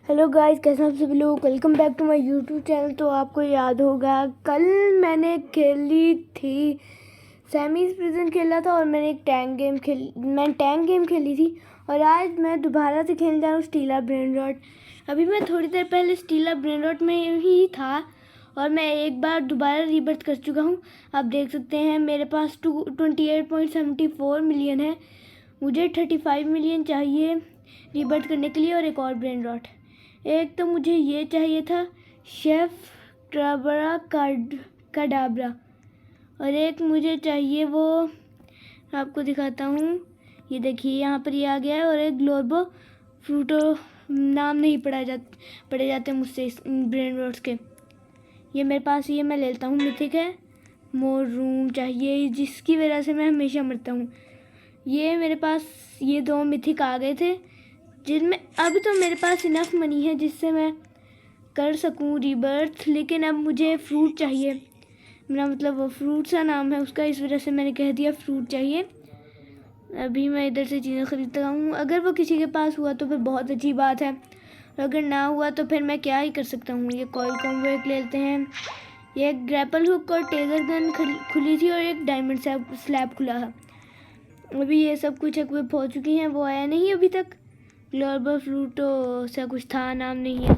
Hello guys, कैसे हैं आप सभी लोग। Welcome back to my YouTube channel. तो आपको याद होगा कल मैंने खेली थी सेमीज प्रिजन खेला था और मैंने टैंक गेम खेली थी। और आज मैं दोबारा से खेलने जा रहा हूँ स्टीलर ब्रेन रॉट। अभी मैं थोड़ी देर पहले स्टीलर ब्रेन रॉट में ही था और मैं एक बार दोबारा रीबर्थ कर चुका हूँ। आप देख सकते हैं मेरे पास 28.74 मिलियन है। मुझे 35 मिलियन चाहिए रीबर्थ करने के लिए और एक और ब्रेन रॉट। एक तो मुझे ये चाहिए था शेफ ट्राबरा काडाब्रा और एक मुझे चाहिए वो आपको दिखाता हूँ। ये देखिए यहाँ पर ये आ गया है। और एक ग्लोबो फ्रूटो नाम नहीं पढ़े जाते मुझसे इस ब्रेन रॉट्स के। ये मेरे पास ये मैं ले लेता हूँ। मिथिक है। मोर रूम चाहिए जिसकी वजह से मैं हमेशा मरता हूँ। ये मेरे पास ये 2 मिथिक आ गए थे जिनमें अब तो मेरे पास इनफ मनी है जिससे मैं कर सकूं रीबर्थ। लेकिन अब मुझे फ्रूट चाहिए। मेरा मतलब वो फ्रूट सा नाम है उसका, इस वजह से मैंने कह दिया फ्रूट चाहिए। अभी मैं इधर से चीज़ें खरीदता हूँ। अगर वो किसी के पास हुआ तो फिर बहुत अच्छी बात है और अगर ना हुआ तो फिर मैं क्या ही कर सकता हूँ। ये कॉइल कॉम्बो एक ले लेते हैं। ये एक ग्रैपल हुक और टेजर गन खुली थी और एक डायमंड स्लैब खुला था। अभी ये सब कुछ इक्विप हो चुकी हैं। वो आया नहीं अभी तक। ग्लोबल फ्रूटो से कुछ था, नाम नहीं है।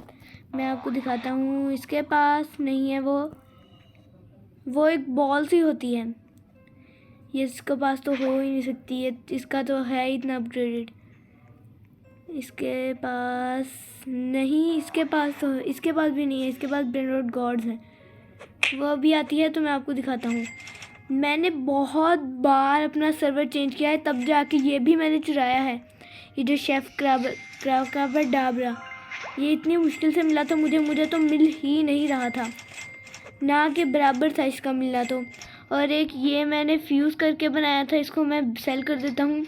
मैं आपको दिखाता हूँ। इसके पास नहीं है वो एक बॉल सी होती है। ये इसके पास तो हो ही नहीं सकती है। इसका तो है इतना अपग्रेडेड। इसके पास नहीं, इसके पास भी नहीं है। इसके पास ब्रेन रॉट गॉड्स हैं। वो अभी आती है तो मैं आपको दिखाता हूँ। मैंने बहुत बार अपना सर्वर चेंज किया है तब जाके ये भी मैंने चुराया है। ये जो शेफ क्राबर डाबरा ये इतनी मुश्किल से मिला तो मुझे तो मिल ही नहीं रहा था, ना के बराबर था इसका मिलना तो। और एक ये मैंने फ्यूज़ करके बनाया था, इसको मैं सेल कर देता हूँ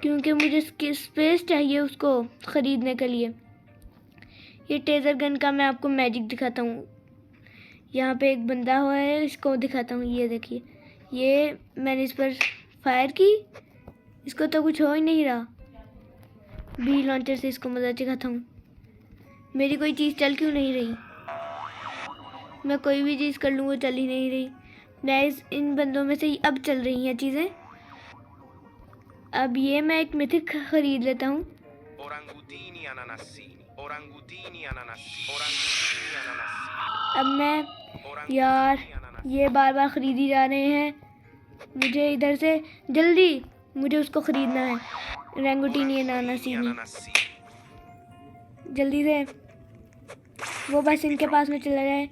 क्योंकि मुझे स्पेस चाहिए उसको ख़रीदने के लिए। ये टेज़र गन का मैं आपको मैजिक दिखाता हूँ। यहाँ पे एक बंदा हुआ है, इसको दिखाता हूँ। ये देखिए, ये मैंने इस पर फायर की, इसको तो कुछ हो ही नहीं रहा। बी लॉन्चर से इसको मज़ा दिखाता हूँ। मेरी कोई चीज़ चल क्यों नहीं रही। मैं कोई भी चीज़ कर लूँ वो चल ही नहीं रही। गाइस इन बंदों में से अब चल रही हैं चीज़ें। अब ये मैं एक मिथिक खरीद लेता हूँ। अब मैं यार ये बार बार खरीद ही जा रहे हैं। मुझे इधर से जल्दी मुझे उसको ख़रीदना है। रंगुटीनी अनानासीनी जल्दी से। वो बस इनके पास में चला जाए।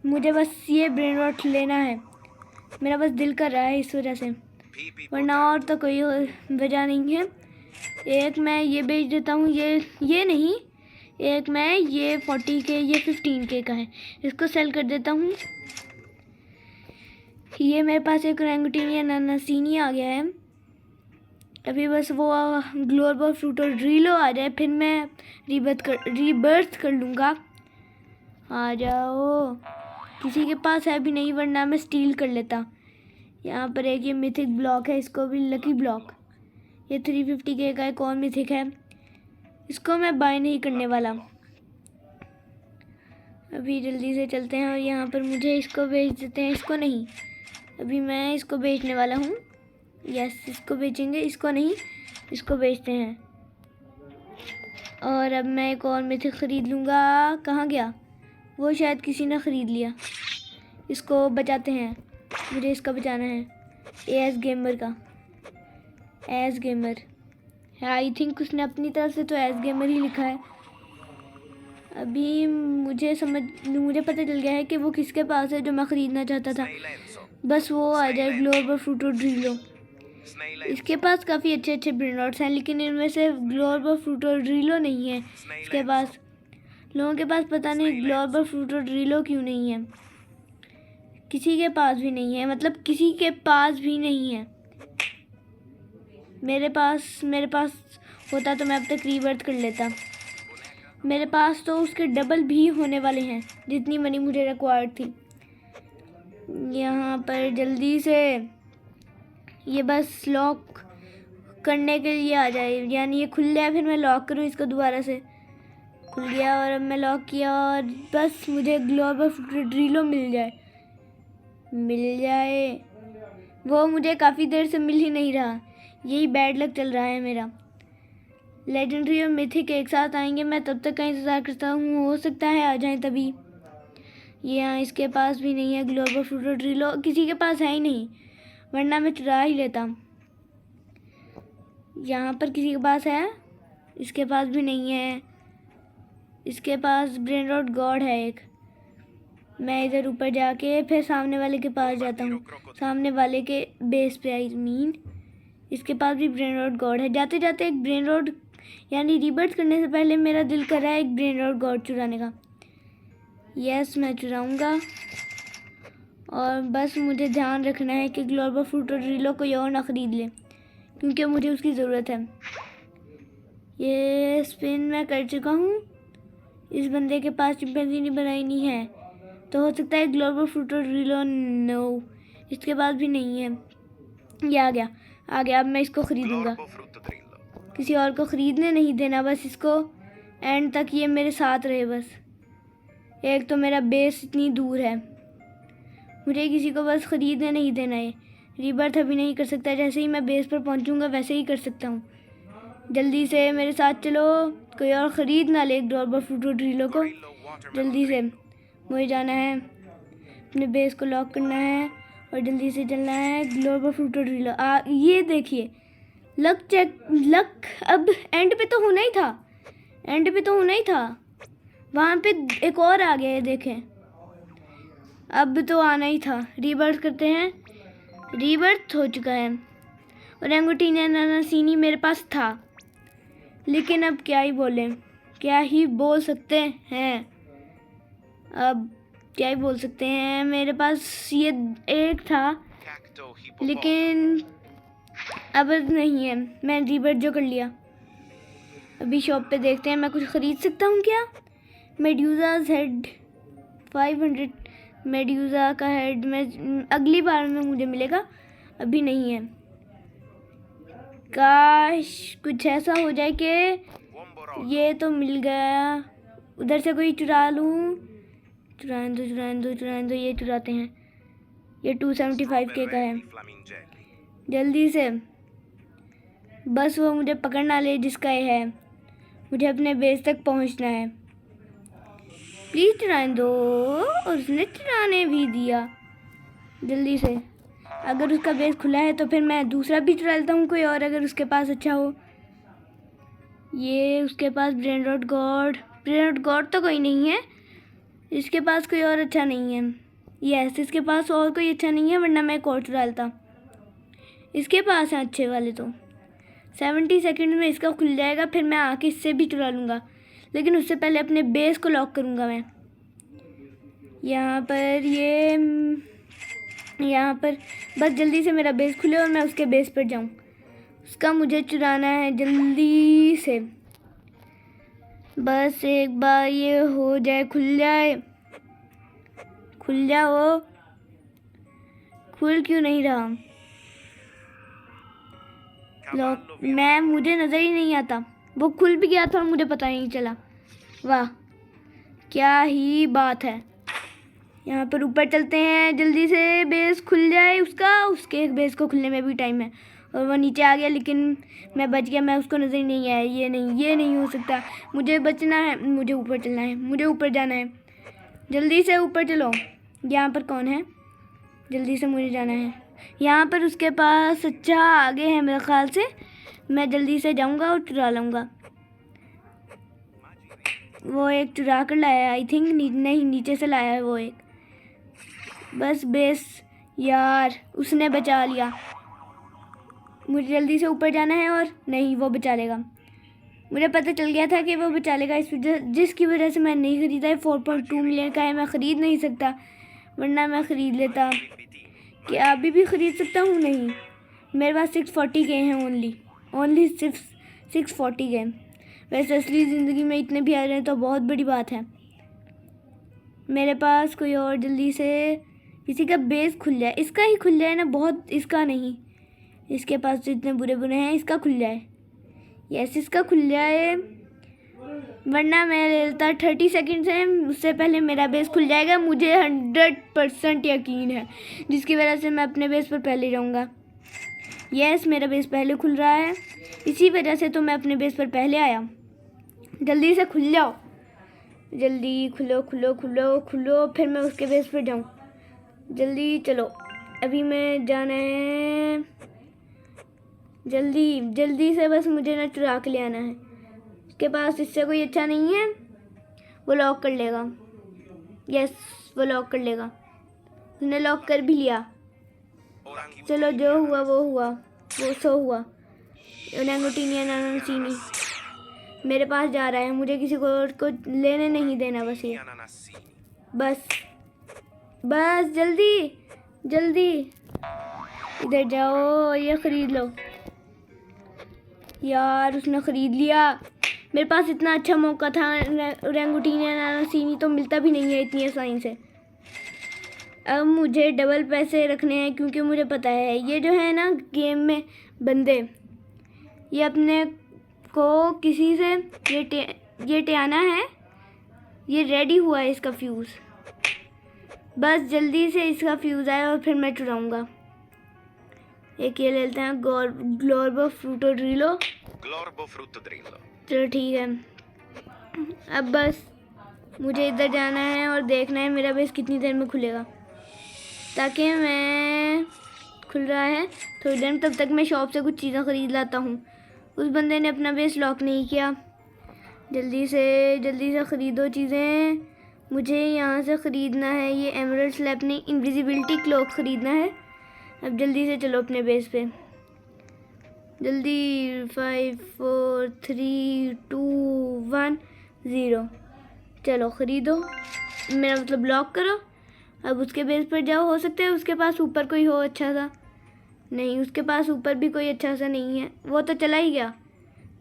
मुझे बस ये ब्रेन रॉट लेना है। मेरा बस दिल कर रहा है इस वजह से, वरना और तो कोई वजह नहीं है। एक मैं ये बेच देता हूँ। ये नहीं, एक मैं ये 40K ये 15K का है, इसको सेल कर देता हूँ। ये मेरे पास एक रंगुटीनी अनानासीनी आ गया है। अभी बस वो ग्लोबल फ्रूट और ड्रीलो आ जाए फिर मैं रीबर्थ कर लूँगा। आ जाओ। किसी के पास है भी नहीं, वरना मैं स्टील कर लेता। यहाँ पर एक ये मिथिक ब्लॉक है, इसको भी लकी ब्लॉक। ये 350K का एक और मिथिक है, इसको मैं बाय नहीं करने वाला। अभी जल्दी से चलते हैं और यहाँ पर मुझे इसको बेच देते हैं। इसको नहीं, अभी मैं इसको बेचने वाला हूँ। यस, इसको बेचेंगे। इसको नहीं, इसको बेचते हैं। और अब मैं एक और मिथिक ख़रीद लूँगा। कहाँ गया वो? शायद किसी ने ख़रीद लिया। इसको बचाते हैं, मुझे इसका बचाना है। एस गेमर का, एस गेमर है। आई थिंक उसने अपनी तरफ से तो एस गेमर ही लिखा है। अभी मुझे पता चल गया है कि वो किसके पास है जो मैं ख़रीदना चाहता था। बस वो आ जाए ग्लोबल फ्रूटो ड्रीलो। इसके पास काफ़ी अच्छे अच्छे ब्रेन रॉट्स हैं, लेकिन इनमें से ग्लोबल फ्रूटो ड्रीलो नहीं है इसके पास। लोगों के पास पता नहीं ग्लोबल फ्रूटो ड्रीलो क्यों नहीं है। किसी के पास भी नहीं है, मतलब किसी के पास भी नहीं है। मेरे पास होता तो मैं अब तक रीबर्थ कर लेता। मेरे पास तो उसके डबल भी होने वाले हैं जितनी मनी मुझे रिक्वायर्ड थी। यहाँ पर जल्दी से ये बस लॉक करने के लिए आ जाए, यानी ये खुल जाए, फिर मैं लॉक करूँ इसको दोबारा से। खुल गया और अब मैं लॉक किया और बस मुझे ग्लोबल ड्रिलो मिल जाए। वो मुझे काफ़ी देर से मिल ही नहीं रहा, यही बैड लक चल रहा है मेरा। लेजेंडरी और मिथिक एक साथ आएंगे, मैं तब तक का इंतज़ार करता हूँ, हो सकता है आ जाएं तभी। ये यहाँ इसके पास भी नहीं है ग्लोबल फ्रूट ड्रिलो, किसी के पास है ही नहीं, वरना मैं चुरा ही लेता। यहाँ पर किसी के पास है, इसके पास भी नहीं है। इसके पास ब्रेन रॉट गॉड है एक। मैं इधर ऊपर जाके फिर सामने वाले के पास जाता हूँ, सामने वाले के बेस पे, आई मीन इसके पास भी ब्रेन रॉट गॉड है। जाते जाते एक ब्रेन रॉट, यानी रिबर्थ करने से पहले मेरा दिल कर रहा है एक ब्रेन रॉट गॉड चुराने का। यस, मैं चुराऊँगा। और बस मुझे ध्यान रखना है कि ग्लोबल फ्रूट और ड्रिलो कोई और ना ख़रीद ले, क्योंकि मुझे उसकी ज़रूरत है। ये स्पिन मैं कर चुका हूँ, इस बंदे के पास चिंपैंजी बनाई नहीं है, तो हो सकता है ग्लोबल फ्रूट और ड्रिलो। नो, इसके पास भी नहीं है। ये आ गया। अब मैं इसको ख़रीदूँगा, किसी और को ख़रीदने नहीं देना, बस इसको एंड तक ये मेरे साथ रहे बस। एक तो मेरा बेस इतनी दूर है, मुझे किसी को बस ख़रीदने नहीं देना है। रीबर्थ अभी नहीं कर सकता, जैसे ही मैं बेस पर पहुंचूंगा वैसे ही कर सकता हूँ। जल्दी से मेरे साथ चलो, कोई और ख़रीद ना ले ग्लोबल फ्रूट ड्रिलो को। जल्दी से मुझे जाना है, अपने बेस को लॉक करना है और जल्दी से चलना है ग्लोबल फ्रूट ड्रिलो। ये देखिए, लक चेक, लक अब एंड पे तो होना ही था, वहाँ पे एक और आ गया है, देखें अब तो आना ही था। रीबर्थ करते हैं, रीबर्थ हो चुका है। और एंगोटीना नानासीनी मेरे पास था, लेकिन अब क्या ही बोल सकते हैं, मेरे पास ये एक था, लेकिन अब नहीं है, मैं रीबर्थ जो कर लिया। अभी शॉप पे देखते हैं मैं कुछ ख़रीद सकता हूँ क्या। मेड्यूज़ाज़ हेड 500, मेड्यूज़ा का हेड में अगली बार में मुझे मिलेगा, अभी नहीं है। काश कुछ ऐसा हो जाए कि ये तो मिल गया, उधर से कोई चुरा लूँ। चुराने दो, ये चुराते हैं। ये 275K का है। जल्दी से, बस वो मुझे पकड़ ना ले जिसका ये है, मुझे अपने बेस तक पहुंचना है। प्लीज़ चुराने दो, और उसने चुराने भी दिया। जल्दी से, अगर उसका बेस खुला है तो फिर मैं दूसरा भी चुरा लेता हूँ, कोई और अगर उसके पास अच्छा हो। ये उसके पास ब्रेन रॉट गॉड तो कोई नहीं है, इसके पास कोई और अच्छा नहीं है। यस, इसके पास और कोई अच्छा नहीं है, वरना मैं एक और चुरा लेता। इसके पास हैं अच्छे वाले, तो 70 सेकंड में इसका खुल जाएगा, फिर मैं आके इससे भी चुरा लूँगा, लेकिन उससे पहले अपने बेस को लॉक करूँगा मैं। यहाँ पर बस जल्दी से मेरा बेस खुले और मैं उसके बेस पर जाऊँ, उसका मुझे चुराना है जल्दी से। बस एक बार ये हो जाए, खुल जाओ, खुल क्यों नहीं रहा लॉक? मुझे नज़र ही नहीं आता, वो खुल भी गया था और मुझे पता नहीं चला। वाह, क्या ही बात है। यहाँ पर ऊपर चलते हैं, जल्दी से बेस खुल जाए उसके बेस को खुलने में भी टाइम है। और वो नीचे आ गया, लेकिन मैं बच गया, मैं उसको नज़र ही नहीं आया। ये नहीं हो सकता, मुझे बचना है, मुझे ऊपर चलना है, मुझे ऊपर जाना है। जल्दी से ऊपर चलो। यहाँ पर कौन है? जल्दी से मुझे जाना है। यहाँ पर उसके पास अच्छा आगे है मेरे ख्याल से, मैं जल्दी से जाऊँगा और चुरा लूँगा। वो एक चुरा कर लाया, आई थिंक नहीं, नीचे से लाया है वो एक। बस बेस, यार उसने बचा लिया। मुझे जल्दी से ऊपर जाना है, और नहीं, वो बचा लेगा। मुझे पता चल गया था कि वो बचा लेगा, जिसकी वजह से मैं नहीं ख़रीदा है। 4.2 मिलियन का है, मैं ख़रीद नहीं सकता, वरना मैं ख़रीद लेता। क्या अभी भी ख़रीद सकता हूँ? नहीं, मेरे पास 640K हैं, ओनली सिर्फ 640K। वैसे असली ज़िंदगी में इतने भी आ रहे हैं तो बहुत बड़ी बात है। मेरे पास कोई और, जल्दी से किसी का बेस खुल जाए, इसका ही खुल जाए ना, बहुत इसका नहीं, इसके पास तो इतने बुरे बुरे हैं। इसका खुल जाए, यस इसका खुल जाए, वरना मैं ले लेता 30 सेकेंड से। उससे पहले मेरा बेस खुल जाएगा, मुझे 100% यकीन है, जिसकी वजह से मैं अपने बेस पर पहले जाऊंगा। यस मेरा बेस पहले खुल रहा है, इसी वजह से तो मैं अपने बेस पर पहले आया। जल्दी से खुल जाओ, जल्दी खुलो खुलो खुलो खुलो, फिर मैं उसके बेस पर जाऊँ। जल्दी चलो, अभी मैं जाना है, जल्दी जल्दी से, बस मुझे ना चुरा के ले आना है। उसके पास इससे कोई अच्छा नहीं है, वो लॉक कर लेगा। यस वो लॉक कर लेगा, उसने लॉक कर भी लिया। चलो जो हुआ वो हुआ, वो सो हुआ। ओरंगुटेनियन अनानासीनी मेरे पास जा रहा है, मुझे किसी को और को लेने नहीं देना। बस ये बस बस जल्दी जल्दी इधर जाओ, ये ख़रीद लो। यार उसने ख़रीद लिया, मेरे पास इतना अच्छा मौका था। ओरंगुटेनियन अनानासीनी तो मिलता भी नहीं है इतनी आसानी से। अब मुझे डबल पैसे रखने हैं, क्योंकि मुझे पता है ये जो है ना गेम में बंदे, ये अपने को किसी से ये टियाना है, ये रेडी हुआ है इसका फ्यूज़। बस जल्दी से इसका फ्यूज़ आए और फिर मैं चुराऊँगा। एक ये ले लेते हैं, ग्लोर्बो फ्रूटो ड्रिलो। चलो ठीक है, अब बस मुझे इधर जाना है और देखना है मेरा बेस कितनी देर में खुलेगा, ताकि मैं खुल रहा है थोड़ी देर में, तब तक मैं शॉप से कुछ चीज़ें ख़रीद लाता हूँ। उस बंदे ने अपना बेस लॉक नहीं किया। जल्दी से ख़रीदो चीज़ें, मुझे यहाँ से ख़रीदना है ये एमरल्ड स्लैब नहीं, इनविजिबिलिटी क्लोक ख़रीदना है। अब जल्दी से चलो अपने बेस पे, जल्दी 5 4 3 2 1 0। चलो ख़रीदो, मेरा मतलब लॉक करो। अब उसके बेस पर जाओ, हो सकता है उसके पास ऊपर कोई हो अच्छा सा। नहीं, उसके पास ऊपर भी कोई अच्छा सा नहीं है, वो तो चला ही गया।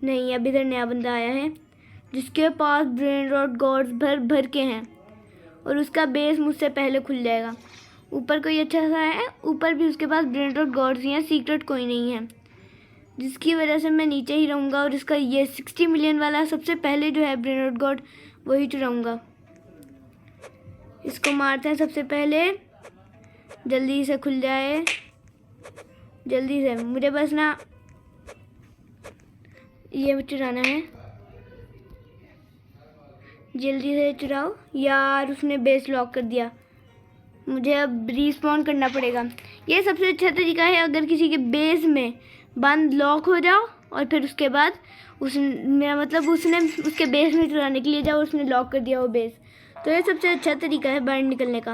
नहीं, अब इधर नया बंदा आया है जिसके पास ब्रेन रॉट गॉड्स भर भर के हैं, और उसका बेस मुझसे पहले खुल जाएगा। ऊपर कोई अच्छा सा है, ऊपर भी उसके पास ब्रेन रॉट गॉड्स ही हैं, सीक्रेट कोई नहीं है, जिसकी वजह से मैं नीचे ही रहूँगा। और इसका ये 60 मिलियन वाला सबसे पहले जो है ब्रेन रॉट गॉड, वही चुराऊँगा। इसको मारते हैं सबसे पहले, जल्दी से खुल जाए, जल्दी से। मुझे बस ना ये चुराना है, जल्दी से चुराओ। यार उसने बेस लॉक कर दिया, मुझे अब रिस्पॉन करना पड़ेगा। ये सबसे अच्छा तरीका है, अगर किसी के बेस में बंद लॉक हो जाओ और फिर उसके बाद मेरा मतलब उसने उसके बेस में चुराने के लिए जाओ, उसने लॉक कर दिया वो बेस, तो ये सबसे अच्छा तरीका है बाहर निकलने का।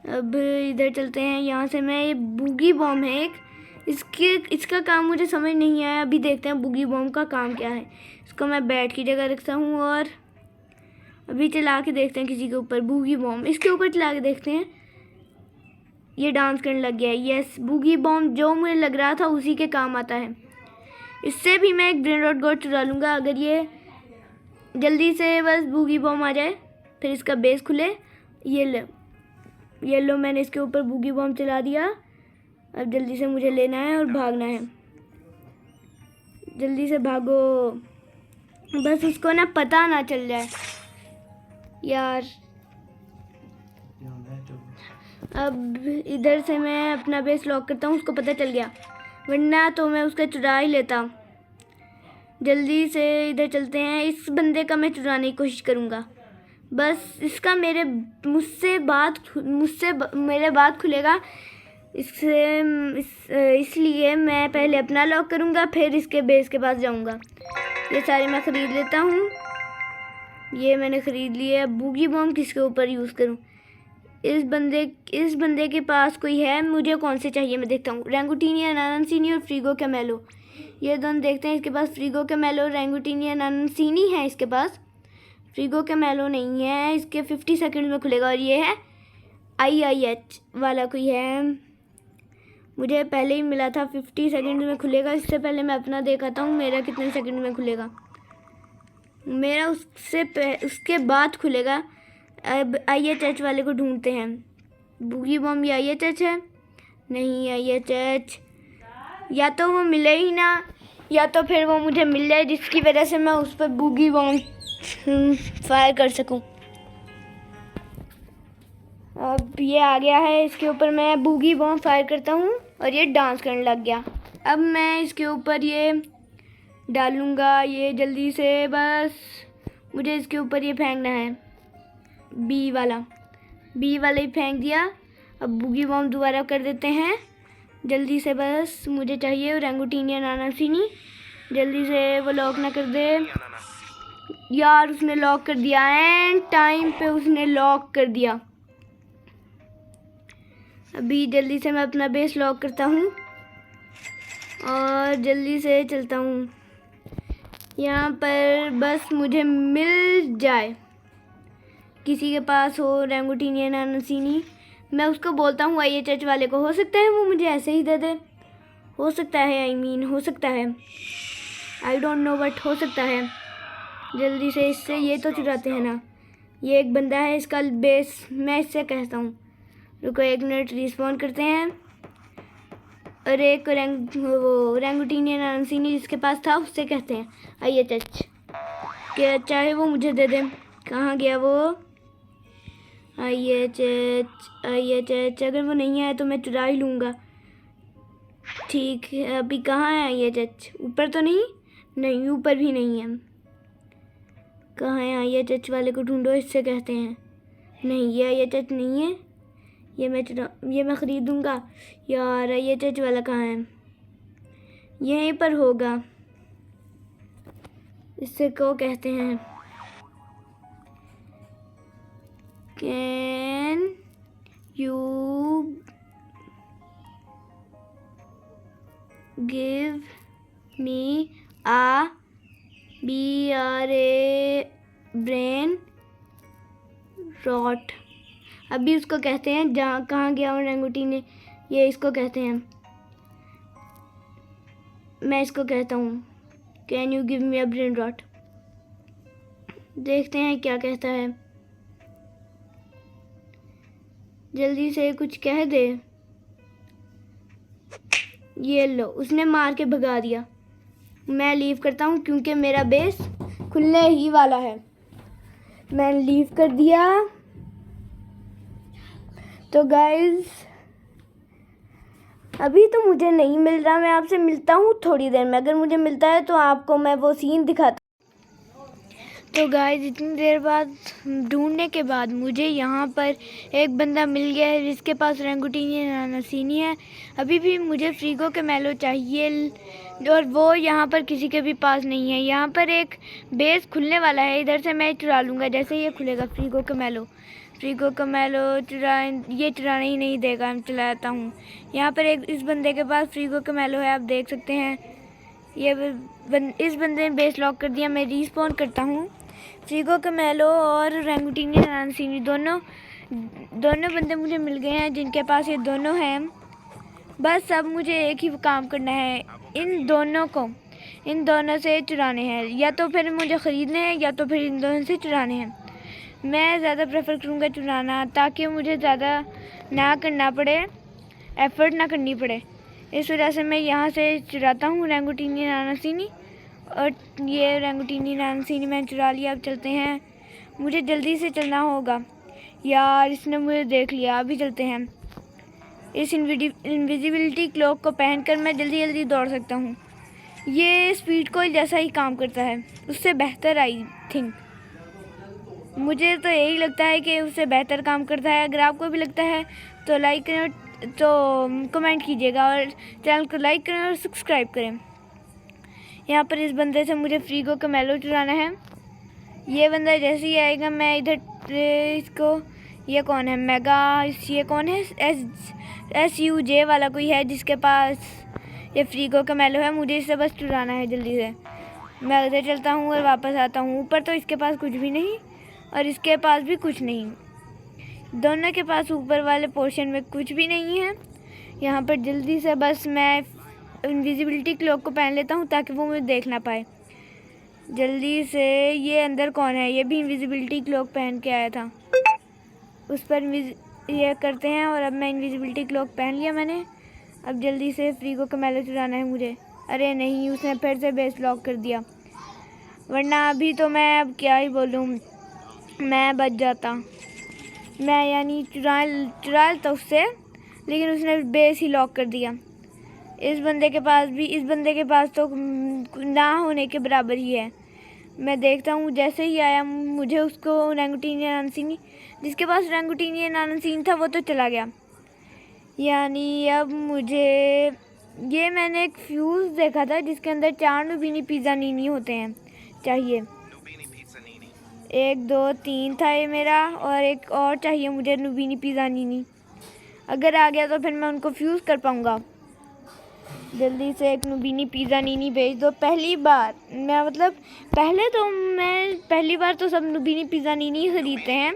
अब इधर चलते हैं, यहाँ से मैं, ये बूगी बॉम्ब है एक, इसका काम मुझे समझ नहीं आया। अभी देखते हैं बूगी बॉम्ब का काम क्या है। इसको मैं बेड की जगह रखता हूँ और अभी चला के देखते हैं किसी के ऊपर बूगी बॉम्ब, इसके ऊपर चला के देखते हैं। ये डांस करने लग गया है। यस, बूगी बॉम्ब जो मुझे लग रहा था उसी के काम आता है। इससे भी मैं एक ब्रेन रॉट गॉड चुरा लूँगा, अगर ये जल्दी से बस बूगी बॉम्ब आ जाए, फिर इसका बेस खुले। ये लो मैंने इसके ऊपर बूगी बॉम्ब चला दिया। अब जल्दी से मुझे लेना है और भागना है, जल्दी से भागो, बस उसको ना पता ना चल जाए यार। अब इधर से मैं अपना बेस लॉक करता हूँ, उसको पता चल गया, वरना तो मैं उसका चुरा ही लेता। जल्दी से इधर चलते हैं, इस बंदे का मैं चुराने की कोशिश करूँगा। बस इसका मेरे बाद खुलेगा, इसलिए मैं पहले अपना लॉक करूँगा, फिर इसके बेस के पास जाऊँगा। ये सारे मैं ख़रीद लेता हूँ, ये मैंने ख़रीद लिए। अब बूगी बॉम्ब किसके ऊपर यूज़ करूँ? इस बंदे के पास कोई है, मुझे कौन से चाहिए मैं देखता हूँ। ओरंगुटेनियन अनानासीनी और फ्रीगो कैमेलो, ये दोनों देखते हैं। इसके पास फ्रीगो कैमेलो, ओरंगुटेनियन अनानासीनी है इसके पास, फ्रीगो कैमेलो नहीं है। इसके 50 सेकंड में खुलेगा। और ये है IIH वाला कोई है, मुझे पहले ही मिला था, 50 सेकंड में खुलेगा। इससे पहले मैं अपना दिखाता हूँ मेरा कितने सेकंड में खुलेगा। मेरा उसके बाद खुलेगा। अब IHH वाले को ढूंढते हैं। बूगी बॉम्ब ये IHH है? नहीं, IHH या तो वो मिले ही ना, या तो फिर वो मुझे मिल जाए जिसकी वजह से मैं उस पर बूगी बॉम्ब फायर कर सकूं। अब ये आ गया है, इसके ऊपर मैं बूगी बॉम्ब फायर करता हूँ और ये डांस करने लग गया। अब मैं इसके ऊपर ये डालूँगा, ये जल्दी से, बस मुझे इसके ऊपर ये फेंकना है, बी वाला ही फेंक दिया। अब बूगी बॉम्ब दोबारा कर देते हैं जल्दी से, बस मुझे चाहिए ओरंगुटेनियन नानासीनी, जल्दी से वो लॉक ना कर दे यार। उसने लॉक कर दिया, एंड टाइम पे उसने लॉक कर दिया। अभी जल्दी से मैं अपना बेस लॉक करता हूँ और जल्दी से चलता हूँ यहाँ पर, बस मुझे मिल जाए, किसी के पास हो ओरंगुटेनियन नानासीनी। मैं उसको बोलता हूँ IHH वाले को, हो सकता है वो मुझे ऐसे ही दे दे, हो सकता है, हो सकता है, आई डोंट नो, बट हो सकता है। जल्दी से इससे ये तो चुराते हैं ना। ये एक बंदा है, इसका बेस मैं इससे कहता हूँ, रुको 1 मिनट, रिस्पॉन करते हैं। और एक वो ओरंगुटेनियन नानासीनी जिसके पास था उससे कहते हैं IHH, क्या चाहे वो मुझे दे दे। कहाँ गया वो IHH? अगर वो नहीं आया तो मैं चुरा ही लूँगा। ठीक है, अभी कहाँ है IHH? ऊपर तो नहीं, ऊपर भी नहीं है। कहाँ है IHH वाले को ढूंढो, इससे कहते हैं। नहीं, ये IHH नहीं है, ये मैं ख़रीदूँगा यार। IHH वाला कहाँ है? यहीं पर होगा, इससे को कहते हैं can you give me a BRA brain rot. अभी उसको कहते हैं, जहाँ कहाँ गया ओरंगुटेनियन, ये इसको कहते हैं, मैं इसको कहता हूँ can you give me a brain rot. देखते हैं क्या कहता है, जल्दी से कुछ कह दे। ये लो, उसने मार के भगा दिया। मैं लीव करता हूँ क्योंकि मेरा बेस खुलने ही वाला है। मैं लीव कर दिया। तो गाइज अभी तो मुझे नहीं मिल रहा, मैं आपसे मिलता हूँ थोड़ी देर में। अगर मुझे मिलता है तो आपको मैं वो सीन दिखाता। तो गाइज इतनी देर बाद ढूंढने के बाद मुझे यहाँ पर एक बंदा मिल गया है जिसके पास ओरंगुटेनियन नानासीनी है। अभी भी मुझे फ्रीगो के मेलो चाहिए और वो यहाँ पर किसी के भी पास नहीं है। यहाँ पर एक बेस खुलने वाला है, इधर से मैं चुरा लूँगा जैसे ये खुलेगा। फ्रीगो का मेलो ये चुराने ही नहीं देगा, मैं चलाता हूँ। यहाँ पर एक इस बंदे के पास फ्रीगो का मेलो है, आप देख सकते हैं। इस बंदे ने बेस लॉक कर दिया। मैं रिस्पॉन करता हूँ। फ्रीगो का मेलो और ओरंगुटेनियन नानासीनी दोनों बंदे मुझे मिल गए हैं जिनके पास ये दोनों हैं। बस अब मुझे एक ही काम करना है, इन दोनों से चुराने हैं। या तो फिर मुझे ख़रीदने हैं या तो फिर इन दोनों से चुराने हैं। मैं ज़्यादा प्रेफर करूँगा चुराना, ताकि मुझे ज़्यादा ना करना पड़े, एफ़र्ट ना करनी पड़े। इस वजह से मैं यहाँ से चुराता हूँ ओरंगुटेनियन नानासीनी। और ये ओरंगुटेनियन नानासीनी मैंने चुरा लिया। अब चलते हैं, मुझे जल्दी से चलना होगा यार, इसने मुझे देख लिया। अभी चलते हैं। इस इनविजिबिलिटी क्लॉक को पहनकर मैं जल्दी दौड़ सकता हूँ। ये स्पीड कोयल जैसा ही काम करता है, उससे बेहतर आई थिंक। मुझे तो यही लगता है कि उससे बेहतर काम करता है। अगर आपको भी लगता है तो लाइक करें, तो कमेंट कीजिएगा और चैनल को लाइक करें और सब्सक्राइब करें। यहाँ पर इस बंदे से मुझे फ्रीगो का मेलो चुराना है। ये बंदा जैसे ही आएगा मैं इधर इसको, ये कौन है मेगा, ये कौन है SUJ वाला कोई है जिसके पास ये फ्रीगो का मेलो है। मुझे इसे बस चुराना है जल्दी से। मैं उधर चलता हूँ और वापस आता हूँ। ऊपर तो इसके पास कुछ भी नहीं और इसके पास भी कुछ नहीं, दोनों के पास ऊपर वाले पोर्शन में कुछ भी नहीं है। यहाँ पर जल्दी से बस मैं इनविजिबिलिटी क्लॉक को पहन लेता हूँ ताकि वो मुझे देख ना पाए। जल्दी से, ये अंदर कौन है? ये भी इनविजिबिलिटी क्लॉक पहन के आया था। उस पर ये करते हैं और अब मैं इनविजिबिलिटी क्लॉक पहन लिया मैंने। अब जल्दी से फ्रीगो का मैलो चुराना है मुझे। अरे नहीं, उसने फिर से बेस लॉक कर दिया, वरना अभी तो मैं अब क्या ही बोलूँ, मैं बच जाता। मैं यानी चुरा लेता उससे, लेकिन उसने बेस ही लॉक कर दिया। इस बंदे के पास तो ना होने के बराबर ही है। मैं देखता हूँ, जैसे ही आया मुझे उसको ओरंगुटेनियन अनसीन, जिसके पास ओरंगुटेनियन अनसीन था वो तो चला गया। यानी अब मुझे ये मैंने एक फ्यूज़ देखा था जिसके अंदर 4 नुबीनी पिज़्ज़ा नीनी होते हैं चाहिए। 1 2 3 था ये मेरा, और एक और चाहिए मुझे नुबीनी पिज़्ज़ा नीनी। अगर आ गया तो फिर मैं उनको फ्यूज़ कर पाऊँगा। जल्दी से एक नुबीनी पिज़्ज़ा नीनी भेज दो। पहली बार पहली बार तो सब नुबीनी पिज़्ज़ा नीनी खरीदते हैं,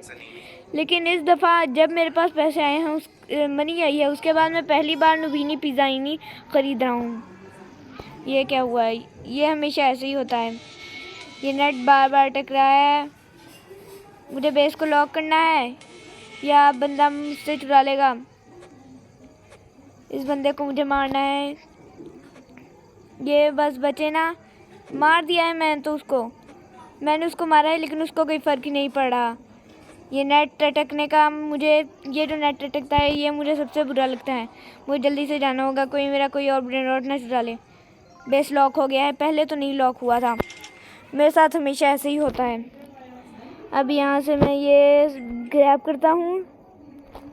लेकिन इस दफ़ा जब मेरे पास पैसे आए हैं, उस मनी आई है, उसके बाद मैं पहली बार नुबीनी पिज़्ज़ा नीनी ख़रीद रहा हूँ। ये क्या हुआ है? ये हमेशा ऐसे ही होता है, ये नेट बार बार टकरा है। मुझे बेस को लॉक करना है या बंदा मुझसे चुरा लेगा। इस बंदे को मुझे मारना है। ये बस बचे ना, मार दिया है मैंने उसको मारा है, लेकिन उसको कोई फ़र्क ही नहीं पड़ रहा। ये नेट अटकने का ये जो नेट अटकता है ये मुझे सबसे बुरा लगता है। मुझे जल्दी से जाना होगा, कोई और ब्रेन रॉट ना चुरा ले। बेस लॉक हो गया है, पहले तो नहीं लॉक हुआ था। मेरे साथ हमेशा ऐसे ही होता है। अब यहाँ से मैं ये ग्रैब करता हूँ।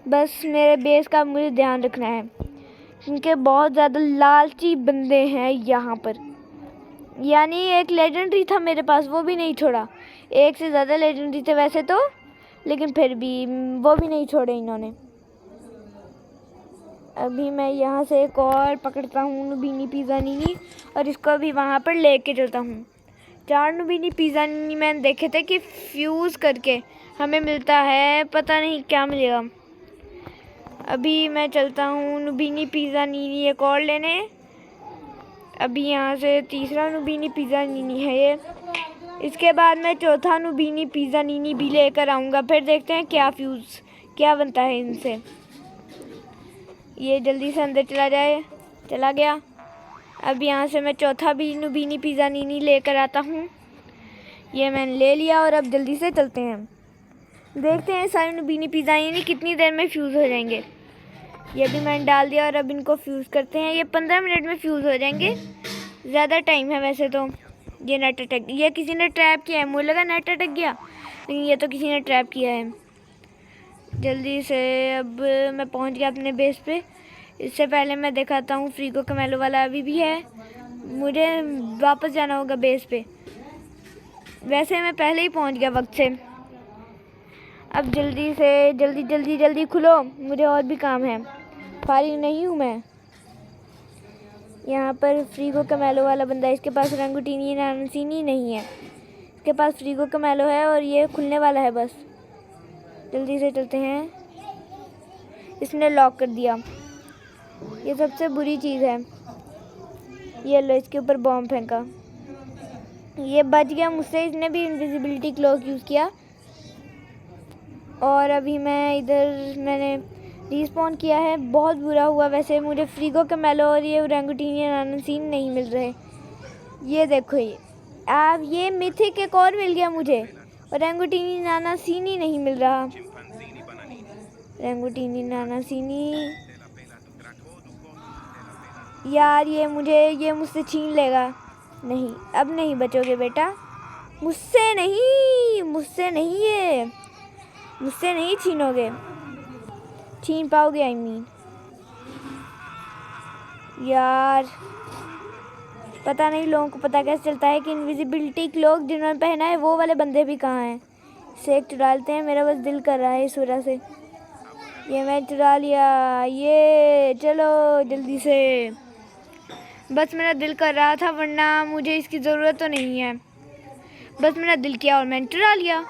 बस मेरे बेस का मुझे ध्यान रखना है, क्योंकि बहुत ज़्यादा लालची बंदे हैं यहाँ पर। यानी एक लेजेंडरी था मेरे पास, वो भी नहीं छोड़ा। एक से ज़्यादा लेजेंडरी थे वैसे तो, लेकिन फिर भी वो भी नहीं छोड़े इन्होंने। अभी मैं यहाँ से एक और पकड़ता हूँ नुबीनी पिज़्ज़ा नीनी, और इसको भी वहाँ पर लेके चलता हूँ। 4 नुबीनी पिज़्ज़ा नीनी मैंने देखे थे कि फ्यूज़ करके हमें मिलता है, पता नहीं क्या मिलेगा। अभी मैं चलता हूँ नुबीनी पिज़्ज़ा नीनी एक और लेने। अभी यहाँ से तीसरा नुबीनी पिज़्ज़ा नीनी है ये। इसके बाद मैं चौथा नुबीनी पिज़्ज़ा नीनी भी लेकर आऊँगा। फिर देखते हैं क्या बनता है इनसे। ये जल्दी से अंदर चला गया। अब यहाँ से मैं चौथा भी नुबीनी पिज़्ज़ा नीनी लेकर आता हूँ। ये मैंने ले लिया, और अब जल्दी से चलते हैं। देखते हैं सारे नुबीनी पिज़्ज़ा नीनी कितनी देर में फ्यूज़ हो जाएंगे। ये भी मैंने डाल दिया, और अब इनको फ्यूज़ करते हैं। ये 15 मिनट में फ्यूज़ हो जाएंगे, ज़्यादा टाइम है वैसे तो। ये नेट अटक, ये किसी ने ट्रैप किया है। मुझे लगा नेट अटक गया, लेकिन ये तो किसी ने ट्रैप किया है। जल्दी से अब मैं पहुंच गया अपने बेस पे। इससे पहले मैं दिखाता हूँ फ्रीगो का मैलो वाला अभी भी है। मुझे वापस जाना होगा बेस पे। वैसे मैं पहले ही पहुंच गया वक्त से। अब जल्दी खुलो, मुझे और भी काम है, फारिग नहीं हूँ मैं। यहाँ पर फ्रीगो का मैलो वाला बंदा, इसके पास ओरंगुटेनियन अनसीन नहीं है। इसके पास फ्रीगो का मैलो है, और ये खुलने वाला है बस। जल्दी से चलते हैं। इसने लॉक कर दिया, ये सबसे बुरी चीज़ है। ये लो, इसके ऊपर बॉम्ब फेंका, ये बच गया मुझसे। इसने भी इनविजिबिलिटी क्लॉक यूज़ किया। और अभी मैंने रिस्पॉन किया है। बहुत बुरा हुआ वैसे, मुझे फ्रीगो का मैलो और ये ओरंगुटेनियन अनसीन नहीं मिल रहे। ये देखो, ये मिथिक एक और मिल गया मुझे, ओरंगुटेनियन अनसीन ही नहीं मिल रहा। ओरंगुटेनियन अनसीन यार, ये मुझसे छीन लेगा। नहीं, अब नहीं बचोगे बेटा, मुझसे नहीं छीनोगे, छीन पाओगे आई मीन। यार पता नहीं लोगों को पता कैसे चलता है कि इनविजिबिलिटी क्लोक जिन्होंने पहना है वो वाले बंदे भी कहाँ हैं। इसे एक चुरा लेते हैं, मेरा बस दिल कर रहा है इस वजह से। ये मैं चुरा लिया। ये चलो जल्दी से, बस मेरा दिल कर रहा था, वरना मुझे इसकी ज़रूरत तो नहीं है। बस मेरा दिल किया और मैंने चुरा लिया।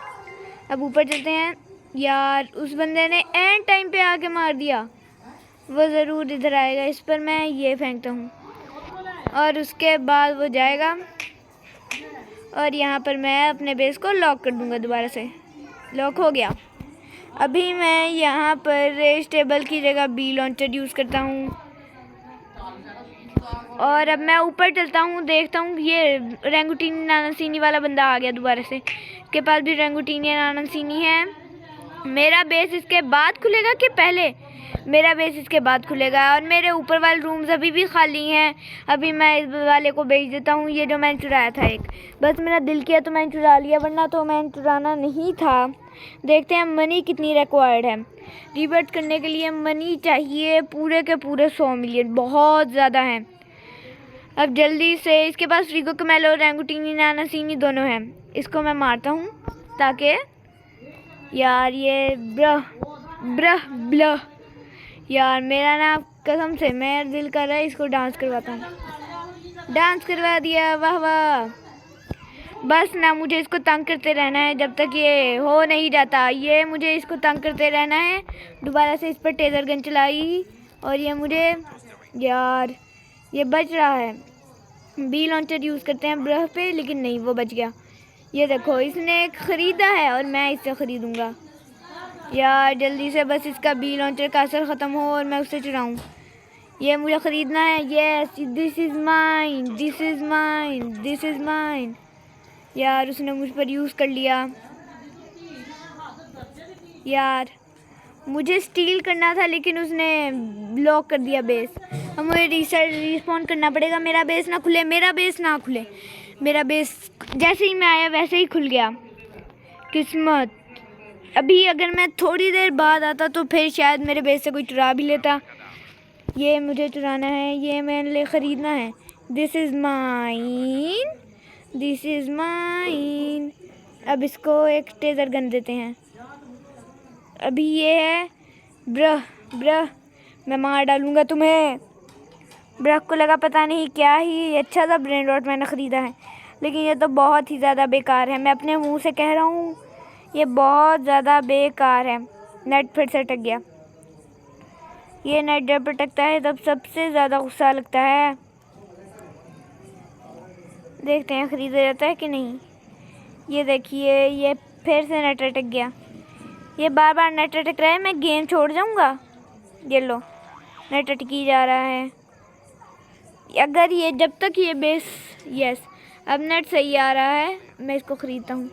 अब ऊपर चलते हैं। यार उस बंदे ने एंड टाइम पे आके मार दिया, वो ज़रूर इधर आएगा। इस पर मैं ये फेंकता हूँ, और उसके बाद वो जाएगा, और यहाँ पर मैं अपने बेस को लॉक कर दूँगा। दोबारा से लॉक हो गया। अभी मैं यहाँ पर स्टेबल की जगह बी लॉन्चर यूज़ करता हूँ। और अब मैं ऊपर चलता हूँ, देखता हूँ ये रेंगुटीनी नानासीनी वाला बंदा आ गया दोबारा से। इसके पास भी रेंगुटीनी नानासीनी है। मेरा बेस इसके बाद खुलेगा कि पहले? मेरा बेस इसके बाद खुलेगा। और मेरे ऊपर वाले रूम्स अभी भी खाली हैं। अभी मैं इस वाले को बेच देता हूँ, ये जो मैंने चुराया था एक। बस मेरा दिल किया तो मैंने चुरा लिया, वरना तो मैंने चुराना नहीं था। देखते हैं मनी कितनी रिक्वायर्ड है। रीबर्थ करने के लिए मनी चाहिए पूरे के पूरे 100 मिलियन, बहुत ज़्यादा है। अब जल्दी से, इसके पास फ्रीगो कमेलो रेंगुटीनी नानासीनी दोनों हैं। इसको मैं मारता हूँ ताकि यार ये ब्रह यार मेरा ना कसम से मेरा दिल कर रहा है इसको डांस करवाता हूँ। डांस करवा दिया, वाह वाह। बस ना मुझे इसको तंग करते रहना है जब तक ये हो नहीं जाता। ये मुझे इसको तंग करते रहना है। दोबारा से इस पर टेजर गन चलाई और ये मुझे, यार ये बच रहा है। बी लॉन्चर यूज़ करते हैं ब्रह पे, लेकिन नहीं, वो बच गया। ये देखो इसने ख़रीदा है और मैं इससे ख़रीदूँगा। यार जल्दी से बस इसका बी लॉन्चर का असर ख़त्म हो और मैं उससे चुराऊँ। ये मुझे ख़रीदना है। Yes, this is mine, this is mine, this is mine. यार उसने मुझ पर यूज़ कर लिया। यार मुझे स्टील करना था लेकिन उसने ब्लॉक कर दिया बेस। अब मुझे रिस्पॉन करना पड़ेगा। मेरा बेस ना खुले, मेरा बेस ना खुले। मेरा बेस जैसे ही मैं आया वैसे ही खुल गया। किस्मत। अभी अगर मैं थोड़ी देर बाद आता तो फिर शायद मेरे बेस से कोई चुरा भी लेता। ये मुझे चुराना है, ये मेरे लिए ख़रीदना है। This is mine, this is mine. अब इसको एक टेजर गन देते हैं। अभी ये है ब्रह, मैं मार डालूँगा तुम्हें। ब्रह को लगा पता नहीं क्या ही अच्छा सा ब्रेन रॉट मैंने ख़रीदा है, लेकिन ये तो बहुत ही ज़्यादा बेकार है। मैं अपने मुंह से कह रहा हूँ, ये बहुत ज़्यादा बेकार है। नेट फिर से अटक गया। ये नेट जब अटकता है तब सबसे ज़्यादा गुस्सा लगता है। देखते हैं ख़रीदा जाता है कि नहीं। ये देखिए, ये फिर से नेट अटक गया। ये बार बार नेट अटक रहा है, मैं गेम छोड़ जाऊंगा। ये लो, नेट अटकी जा रहा है। अगर ये जब तक ये बेस, यस अब नेट सही आ रहा है, मैं इसको ख़रीदता हूँ।